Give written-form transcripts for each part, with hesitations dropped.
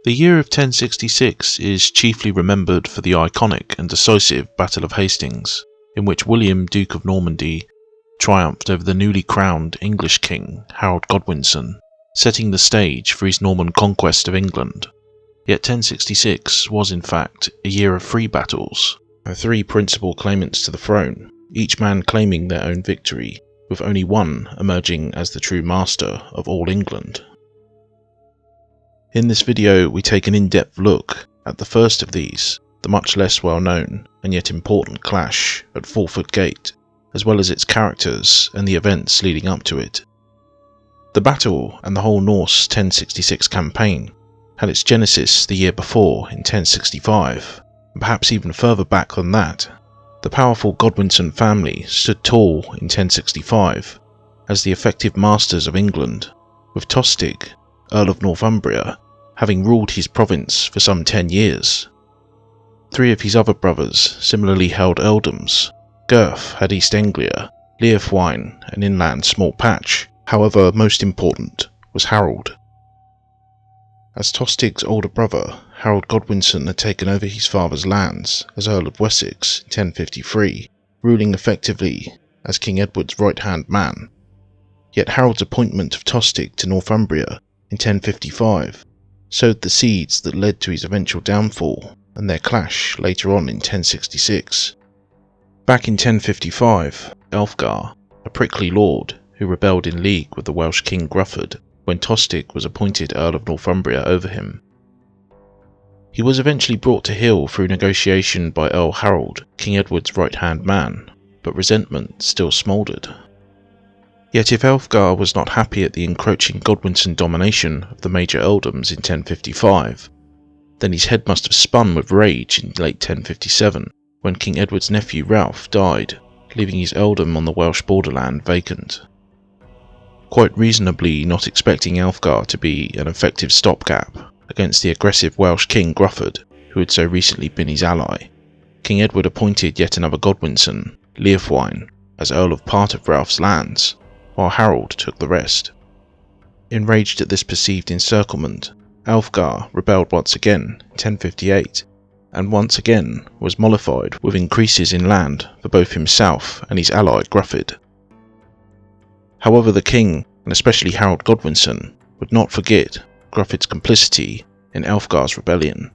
The year of 1066 is chiefly remembered for the iconic and decisive Battle of Hastings, in which William, Duke of Normandy, triumphed over the newly crowned English King Harold Godwinson, setting the stage for his Norman conquest of England. Yet 1066 was in fact a year of three battles, with three principal claimants to the throne, each man claiming their own victory, with only one emerging as the true master of all England. In this video we take an in-depth look at the first of these, the much less well known and yet important clash at Fulford Gate, as well as its characters and the events leading up to it. The battle and the whole Norse 1066 campaign had its genesis the year before in 1065, and perhaps even further back than that. The powerful Godwinson family stood tall in 1065 as the effective masters of England, with Tostig, Earl of Northumbria, having ruled his province for some 10 years. Three of his other brothers similarly held earldoms. Gurth had East Anglia, Leofwine an inland small patch. However, most important was Harold. As Tostig's older brother, Harold Godwinson had taken over his father's lands as Earl of Wessex in 1053, ruling effectively as King Edward's right-hand man. Yet Harold's appointment of Tostig to Northumbria in 1055 sowed the seeds that led to his eventual downfall and their clash later on in 1066. Back in 1055, Elfgar, a prickly lord who rebelled in league with the Welsh King Grufford when Tostig was appointed Earl of Northumbria over him. He was eventually brought to heel through negotiation by Earl Harold, King Edward's right-hand man, but resentment still smouldered. Yet if Elfgar was not happy at the encroaching Godwinson domination of the major earldoms in 1055, then his head must have spun with rage in late 1057, when King Edward's nephew Ralph died, leaving his earldom on the Welsh borderland vacant. Quite reasonably not expecting Elfgar to be an effective stopgap against the aggressive Welsh King Grufford, who had so recently been his ally, King Edward appointed yet another Godwinson, Leofwine, as Earl of part of Ralph's lands, while Harold took the rest. Enraged at this perceived encirclement, Elfgar rebelled once again in 1058, and once again was mollified with increases in land for both himself and his ally Grufford. However, the king, and especially Harold Godwinson, would not forget Grufford's complicity in Elfgar's rebellion.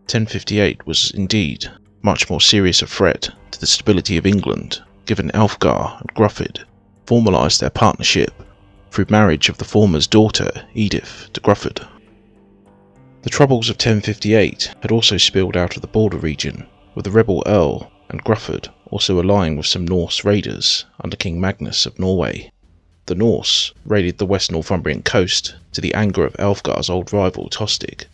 1058 was indeed much more serious a threat to the stability of England, given Elfgar and Grufford formalised their partnership through marriage of the former's daughter Edith to Grufford. The troubles of 1058 had also spilled out of the border region, with the rebel Earl and Grufford also allying with some Norse raiders under King Magnus of Norway. The Norse raided the West Northumbrian coast to the anger of Elfgar's old rival Tostig.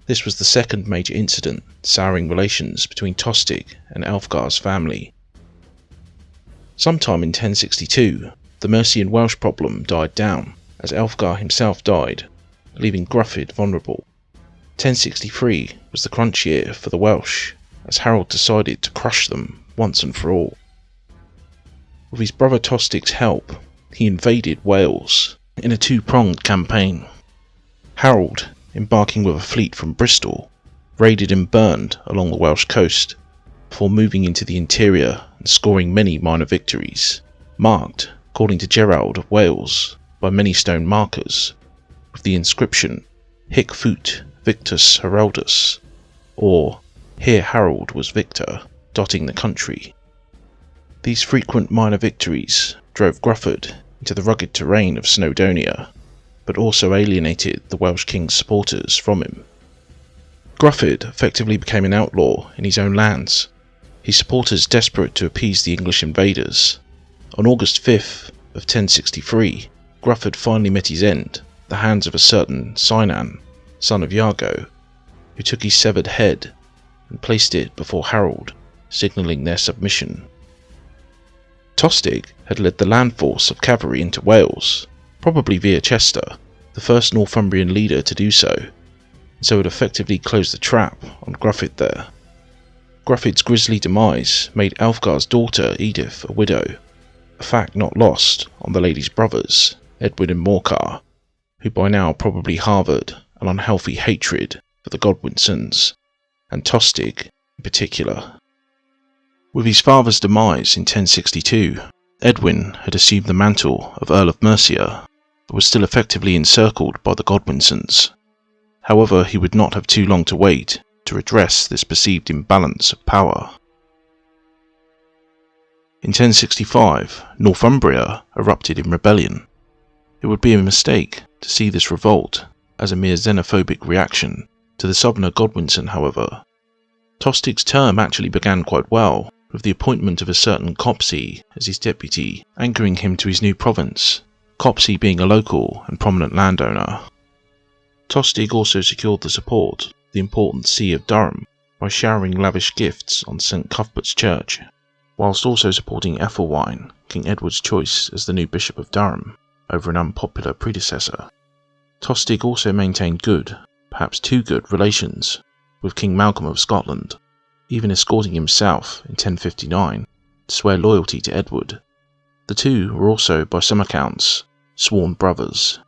This was the second major incident souring relations between Tostig and Elfgar's family. Sometime in 1062, the Mercian Welsh problem died down, as Elfgar himself died, leaving Grufford vulnerable. 1063 was the crunch year for the Welsh, as Harold decided to crush them once and for all. With his brother Tostig's help, he invaded Wales in a two-pronged campaign. Harold, embarking with a fleet from Bristol, raided and burned along the Welsh coast, before moving into the interior and scoring many minor victories, marked, according to Gerald of Wales, by many stone markers, with the inscription Hic Fut Victus Heraldus, or Here Harold was victor, dotting the country. These frequent minor victories drove Grufford into the rugged terrain of Snowdonia, but also alienated the Welsh king's supporters from him. Grufford effectively became an outlaw in his own lands, his supporters desperate to appease the English invaders. On August 5th of 1063, Grufford finally met his end at the hands of a certain Sinan, son of Iago, who took his severed head and placed it before Harold, signalling their submission. Tostig had led the land force of cavalry into Wales, probably via Chester, the first Northumbrian leader to do so, and so had effectively closed the trap on Grufford there. Grufford's grisly demise made Elfgar's daughter Edith a widow, a fact not lost on the lady's brothers, Edward and Morcar, who by now probably harboured an unhealthy hatred for the Godwinsons, and Tostig in particular. With his father's demise in 1062, Edwin had assumed the mantle of Earl of Mercia, but was still effectively encircled by the Godwinsons. However, he would not have too long to wait to redress this perceived imbalance of power. In 1065, Northumbria erupted in rebellion. It would be a mistake to see this revolt as a mere xenophobic reaction to the southerner Godwinson, however. Tostig's term actually began quite well, with the appointment of a certain Copsey as his deputy, anchoring him to his new province, Copsey being a local and prominent landowner. Tostig also secured the support of the important See of Durham by showering lavish gifts on St. Cuthbert's Church, whilst also supporting Ethelwine, King Edward's choice as the new Bishop of Durham, over an unpopular predecessor. Tostig also maintained good, perhaps too good, relations with King Malcolm of Scotland, even escorting him south in 1059 to swear loyalty to Edward. The two were also, by some accounts, sworn brothers.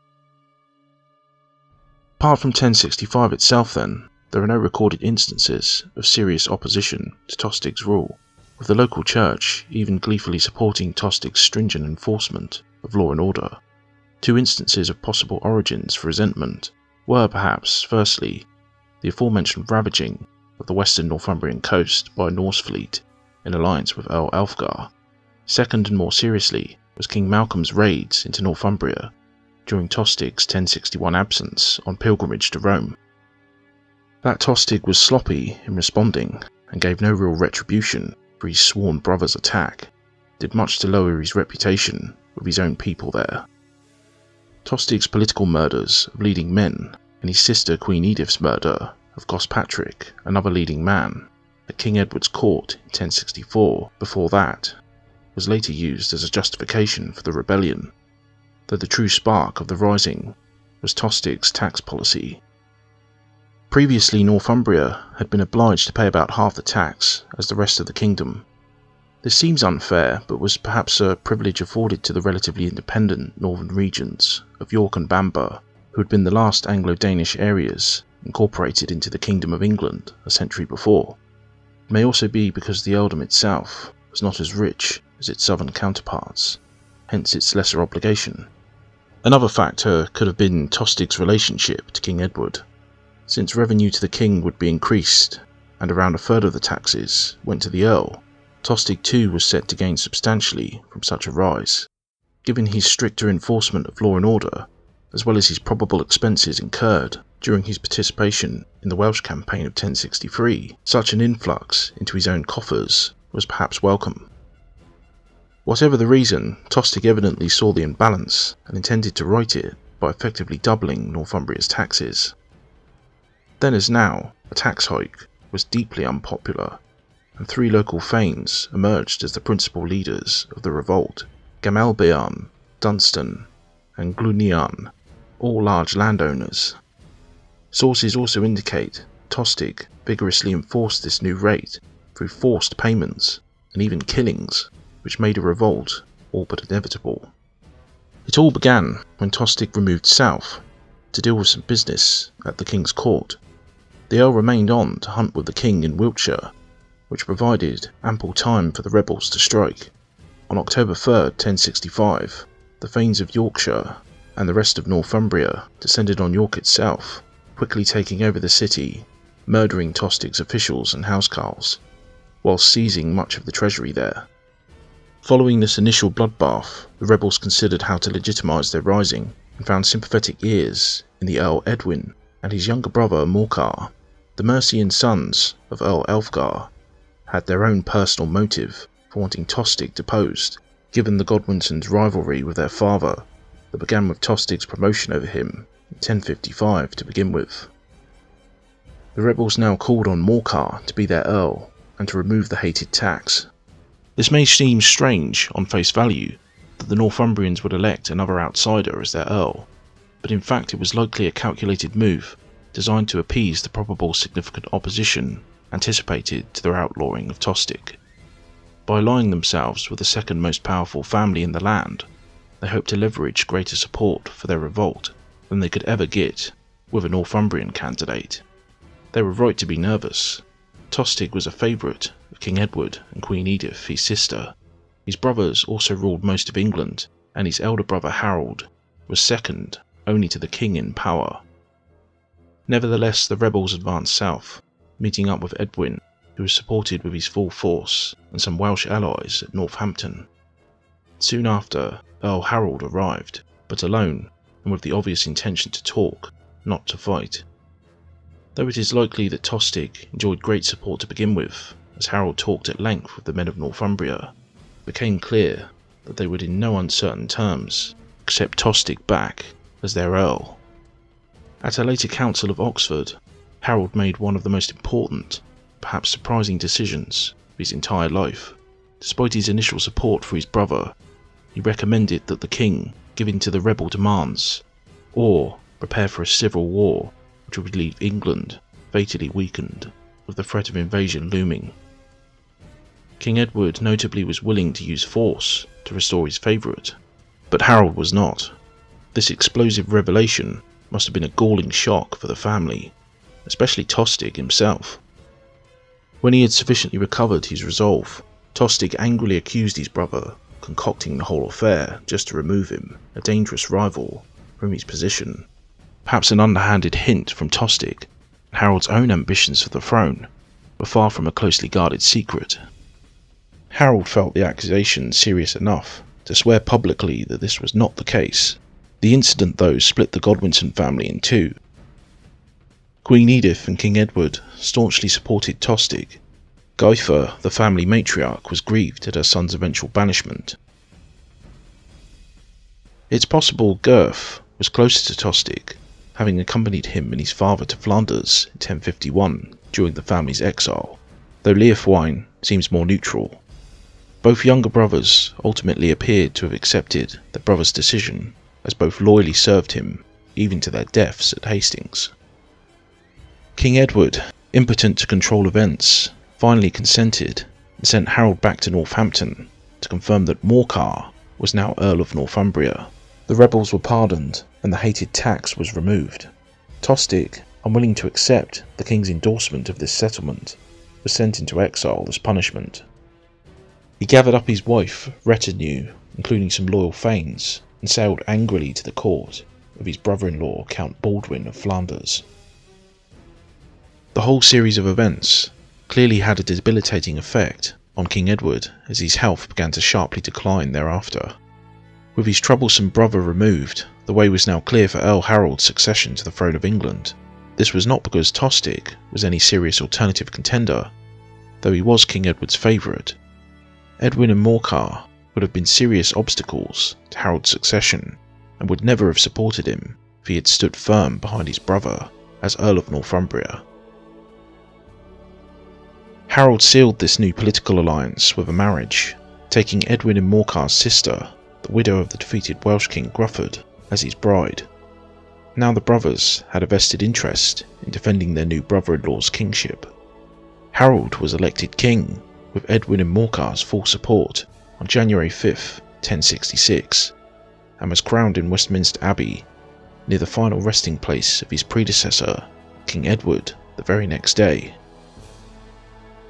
Apart from 1065 itself then, there are no recorded instances of serious opposition to Tostig's rule, with the local church even gleefully supporting Tostig's stringent enforcement of law and order. Two instances of possible origins for resentment were perhaps, firstly, the aforementioned ravaging of the western Northumbrian coast by a Norse fleet in alliance with Earl Alfgar. Second, and more seriously, was King Malcolm's raids into Northumbria during Tostig's 1061 absence on pilgrimage to Rome. That Tostig was sloppy in responding and gave no real retribution for his sworn brother's attack did much to lower his reputation with his own people there. Tostig's political murders of leading men and his sister Queen Edith's murder of Gospatrick, another leading man, at King Edward's court in 1064 before that, was later used as a justification for the rebellion, though the true spark of the rising was Tostig's tax policy. Previously, Northumbria had been obliged to pay about half the tax as the rest of the kingdom. This seems unfair, but was perhaps a privilege afforded to the relatively independent northern regions of York and Bamber, who had been the last Anglo-Danish areas incorporated into the Kingdom of England a century before. It may also be because the earldom itself was not as rich as its southern counterparts, hence its lesser obligation. Another factor could have been Tostig's relationship to King Edward. Since revenue to the king would be increased, and around a third of the taxes went to the earl, Tostig too was set to gain substantially from such a rise. Given his stricter enforcement of law and order, as well as his probable expenses incurred during his participation in the Welsh campaign of 1063, such an influx into his own coffers was perhaps welcome. Whatever the reason, Tostig evidently saw the imbalance and intended to right it by effectively doubling Northumbria's taxes. Then as now, a tax hike was deeply unpopular, and three local thanes emerged as the principal leaders of the revolt: Gamelbearn, Dunstan, and Gluniarn, all large landowners. Sources also indicate Tostig vigorously enforced this new rate through forced payments and even killings, which made a revolt all but inevitable. It all began when Tostig removed south to deal with some business at the king's court. The earl remained on to hunt with the king in Wiltshire, which provided ample time for the rebels to strike. On October 3rd, 1065, the thanes of Yorkshire and the rest of Northumbria descended on York itself, quickly taking over the city, murdering Tostig's officials and housecarls, whilst seizing much of the treasury there. Following this initial bloodbath, the rebels considered how to legitimise their rising and found sympathetic ears in the Earl Edwin and his younger brother Morcar. The Mercian sons of Earl Alfgar had their own personal motive for wanting Tostig deposed, given the Godwinsons' rivalry with their father that began with Tostig's promotion over him in 1055 to begin with. The rebels now called on Morcar to be their earl and to remove the hated tax. This may seem strange on face value that the Northumbrians would elect another outsider as their earl, but in fact it was likely a calculated move designed to appease the probable significant opposition anticipated to their outlawing of Tostig. By allying themselves with the second most powerful family in the land, they hoped to leverage greater support for their revolt than they could ever get with a Northumbrian candidate. They were right to be nervous. Tostig was a favourite of King Edward and Queen Edith, his sister. His brothers also ruled most of England, and his elder brother Harold was second only to the king in power. Nevertheless, the rebels advanced south, meeting up with Edwin, who was supported with his full force and some Welsh allies at Northampton. Soon after, Earl Harold arrived, but alone and with the obvious intention to talk, not to fight. Though it is likely that Tostig enjoyed great support to begin with, as Harold talked at length with the men of Northumbria, it became clear that they would in no uncertain terms accept Tostig back as their earl. At a later council of Oxford, Harold made one of the most important, perhaps surprising decisions of his entire life. Despite his initial support for his brother, he recommended that the king give in to the rebel demands, or prepare for a civil war which would leave England fatally weakened, with the threat of invasion looming. King Edward notably was willing to use force to restore his favourite, but Harold was not. This explosive revelation must have been a galling shock for the family, especially Tostig himself. When he had sufficiently recovered his resolve, Tostig angrily accused his brother of concocting the whole affair just to remove him, a dangerous rival, from his position. Perhaps an underhanded hint from Tostig, Harold's own ambitions for the throne were far from a closely guarded secret. Harold felt the accusation serious enough to swear publicly that this was not the case. The incident, though, split the Godwinson family in two. Queen Edith and King Edward staunchly supported Tostig. Guyfer, the family matriarch, was grieved at her son's eventual banishment. It's possible Gurth was closer to Tostig, having accompanied him and his father to Flanders in 1051 during the family's exile, though Leofwine seems more neutral. Both younger brothers ultimately appeared to have accepted their brother's decision, as both loyally served him, even to their deaths at Hastings. King Edward, impotent to control events, finally consented and sent Harold back to Northampton to confirm that Morcar was now Earl of Northumbria. The rebels were pardoned and the hated tax was removed. Tostig, unwilling to accept the king's endorsement of this settlement, was sent into exile as punishment. He gathered up his wife, retinue, including some loyal thanes, and sailed angrily to the court of his brother-in-law Count Baldwin of Flanders. The whole series of events clearly had a debilitating effect on King Edward as his health began to sharply decline thereafter. With his troublesome brother removed, the way was now clear for Earl Harold's succession to the throne of England. This was not because Tostig was any serious alternative contender, though he was King Edward's favourite. Edwin and Morcar would have been serious obstacles to Harold's succession, and would never have supported him if he had stood firm behind his brother as Earl of Northumbria. Harold sealed this new political alliance with a marriage, taking Edwin and Morcar's sister, the widow of the defeated Welsh king Grufford, as his bride. Now the brothers had a vested interest in defending their new brother-in-law's kingship. Harold was elected king with Edwin and Morcar's full support on January 5th, 1066, and was crowned in Westminster Abbey, near the final resting place of his predecessor, King Edward, the very next day.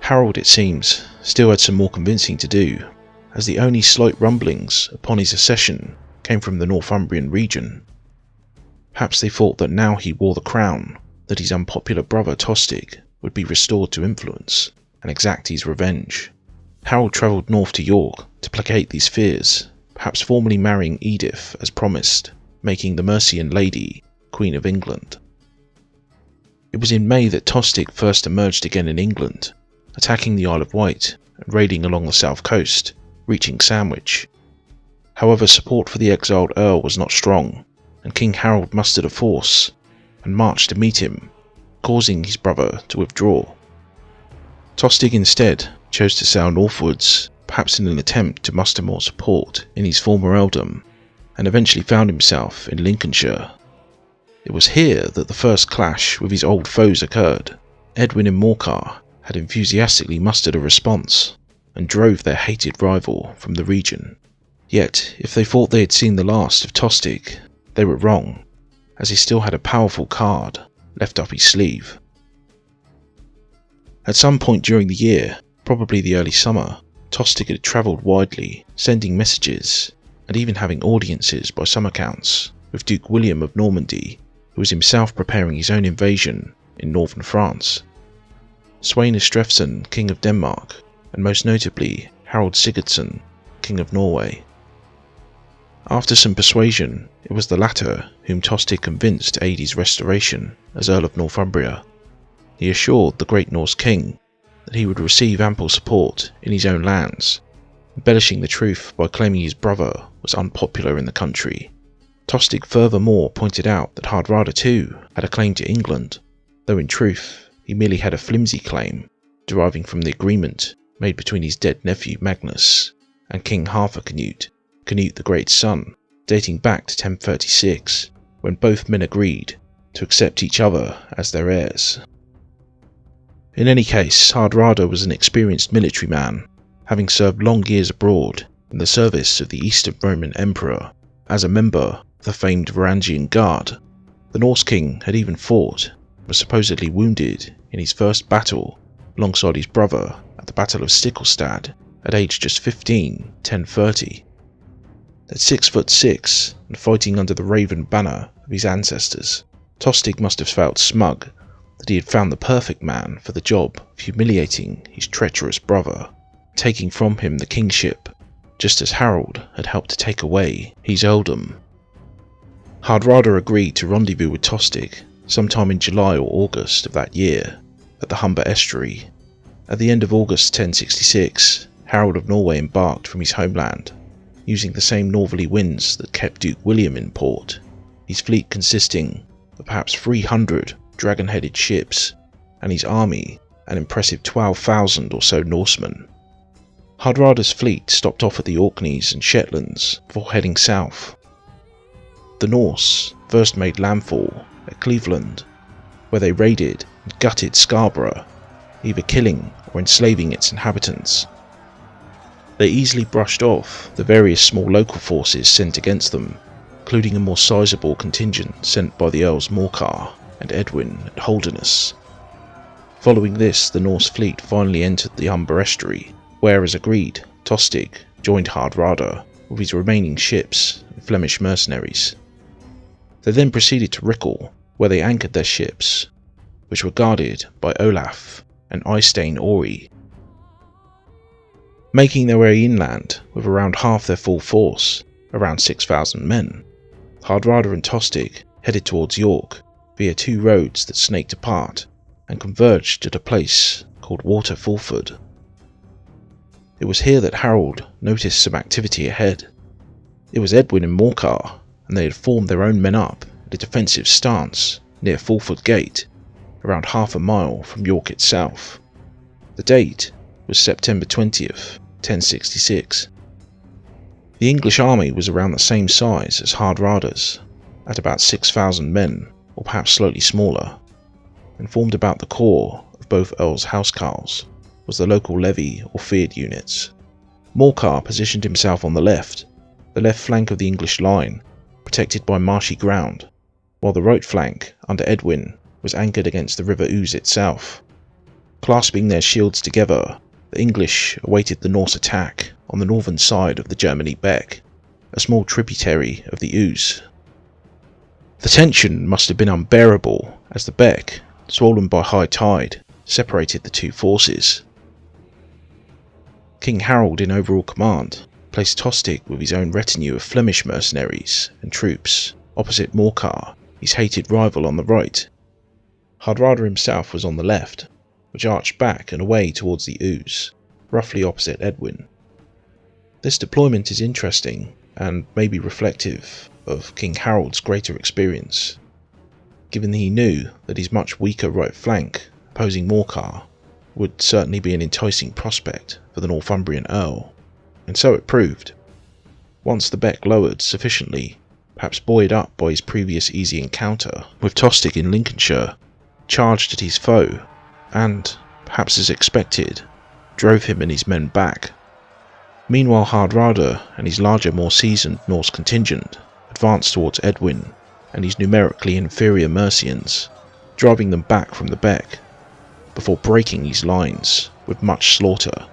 Harold, it seems, still had some more convincing to do, as the only slight rumblings upon his accession came from the Northumbrian region. Perhaps they thought that now he wore the crown, that his unpopular brother Tostig would be restored to influence and exact his revenge. Harold travelled north to York to placate these fears, perhaps formally marrying Edith as promised, making the Mercian lady Queen of England. It was in May that Tostig first emerged again in England, attacking the Isle of Wight and raiding along the south coast, reaching Sandwich. However, support for the exiled Earl was not strong, and King Harold mustered a force and marched to meet him, causing his brother to withdraw. Tostig instead chose to sail northwards, perhaps in an attempt to muster more support in his former earldom, and eventually found himself in Lincolnshire. It was here that the first clash with his old foes occurred. Edwin and Morcar had enthusiastically mustered a response, and drove their hated rival from the region. Yet, if they thought they had seen the last of Tostig, they were wrong, as he still had a powerful card left up his sleeve. At some point during the year, probably the early summer, Tostig had travelled widely, sending messages, and even having audiences by some accounts, with Duke William of Normandy, who was himself preparing his own invasion in northern France, Sweyn Estrithson, King of Denmark, and most notably Harald Sigurdsson, King of Norway. After some persuasion, it was the latter whom Tostig convinced to aid his restoration as Earl of Northumbria. He assured the great Norse king that he would receive ample support in his own lands, embellishing the truth by claiming his brother was unpopular in the country. Tostig furthermore pointed out that Harald II had a claim to England, though in truth he merely had a flimsy claim deriving from the agreement made between his dead nephew Magnus and King Harthacnut, Canute the Great's son, dating back to 1036, when both men agreed to accept each other as their heirs. In any case, Hardrada was an experienced military man, having served long years abroad in the service of the Eastern Roman Emperor as a member of the famed Varangian Guard. The Norse king had even fought, was supposedly wounded in his first battle alongside his brother at the Battle of Stiklestad at age just 15, 1030. At 6'6" and fighting under the raven banner of his ancestors, Tostig must have felt smug that he had found the perfect man for the job of humiliating his treacherous brother, taking from him the kingship, just as Harold had helped to take away his earldom. Hardrada agreed to rendezvous with Tostig sometime in July or August of that year at the Humber estuary. At the end of August 1066, Harold of Norway embarked from his homeland, using the same northerly winds that kept Duke William in port, his fleet consisting of perhaps 300 dragon-headed ships, and his army an impressive 12,000 or so Norsemen. Hardrada's fleet stopped off at the Orkneys and Shetlands before heading south. The Norse first made landfall at Cleveland, where they raided and gutted Scarborough, either killing or enslaving its inhabitants. They easily brushed off the various small local forces sent against them, including a more sizable contingent sent by the Earls Morcar and Edwin at Holderness. Following this, the Norse fleet finally entered the Humber estuary, where, as agreed, Tostig joined Hardrada with his remaining ships and Flemish mercenaries. They then proceeded to Rickel, where they anchored their ships, which were guarded by Olaf and Eystein Ori. Making their way inland with around half their full force, around 6,000 men, Hardrada and Tostig headed towards York via two roads that snaked apart and converged at a place called Water Fulford. It was here that Harold noticed some activity ahead. It was Edwin and Morcar, and they had formed their own men up at a defensive stance near Fulford Gate, around half a mile from York itself. The date was September 20th, 1066. The English army was around the same size as Hardrada's, at about 6,000 men, or perhaps slightly smaller, and formed about the core of both Earls' housecarls, was the local levy or fyrd units. Morcar positioned himself on the left flank of the English line, protected by marshy ground, while the right flank, under Edwin, was anchored against the River Ouse itself. Clasping their shields together, the English awaited the Norse attack on the northern side of the Germany Beck, a small tributary of the Ouse. The tension must have been unbearable as the Beck, swollen by high tide, separated the two forces. King Harold, in overall command, placed Tostig with his own retinue of Flemish mercenaries and troops opposite Morcar, his hated rival, on the right. Hardrada himself was on the left, which arched back and away towards the Ouse, roughly opposite Edwin. This deployment is interesting and may be reflective of King Harold's greater experience, given that he knew that his much weaker right flank opposing Morcar would certainly be an enticing prospect for the Northumbrian Earl, and so it proved. Once the beck lowered sufficiently, perhaps buoyed up by his previous easy encounter with Tostig in Lincolnshire, charged at his foe, and, perhaps as expected, drove him and his men back. Meanwhile, Hardrada and his larger, more seasoned Norse contingent advanced towards Edwin, and his numerically inferior Mercians, driving them back from the beck, before breaking his lines with much slaughter.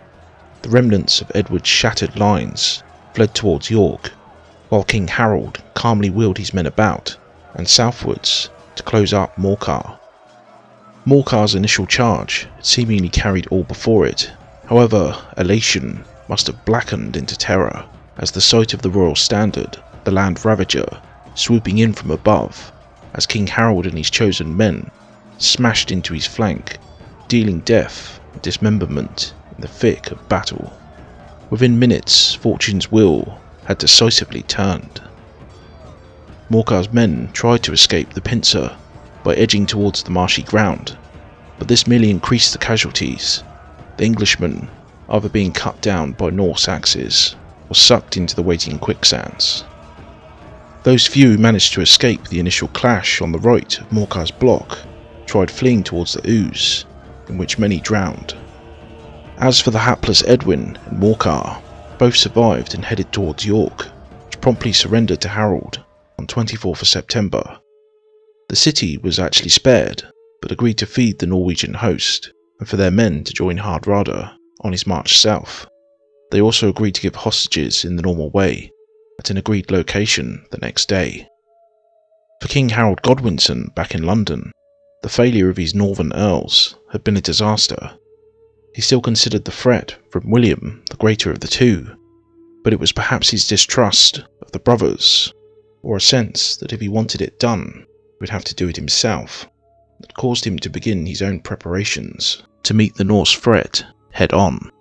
The remnants of Edward's shattered lines fled towards York, while King Harold calmly wheeled his men about and southwards to close up Morcar. Morcar's initial charge had seemingly carried all before it. However, elation must have blackened into terror as the sight of the royal standard, the Land Ravager, swooping in from above, as King Harold and his chosen men smashed into his flank, dealing death and dismemberment in the thick of battle. Within minutes, fortune's wheel had decisively turned. Morcar's men tried to escape the pincer by edging towards the marshy ground, but this merely increased the casualties, the Englishmen either being cut down by Norse axes or sucked into the waiting quicksands. Those few who managed to escape the initial clash on the right of Morcar's block tried fleeing towards the ooze, in which many drowned. As for the hapless Edwin and Morcar, both survived and headed towards York, which promptly surrendered to Harold on 24th of September. The city was actually spared, but agreed to feed the Norwegian host, and for their men to join Harald III on his march south. They also agreed to give hostages in the normal way, at an agreed location the next day. For King Harold Godwinson back in London, the failure of his northern earls had been a disaster. He still considered the threat from William the greater of the two, but it was perhaps his distrust of the brothers, or a sense that if he wanted it done, he would have to do it himself, that caused him to begin his own preparations to meet the Norse threat head on.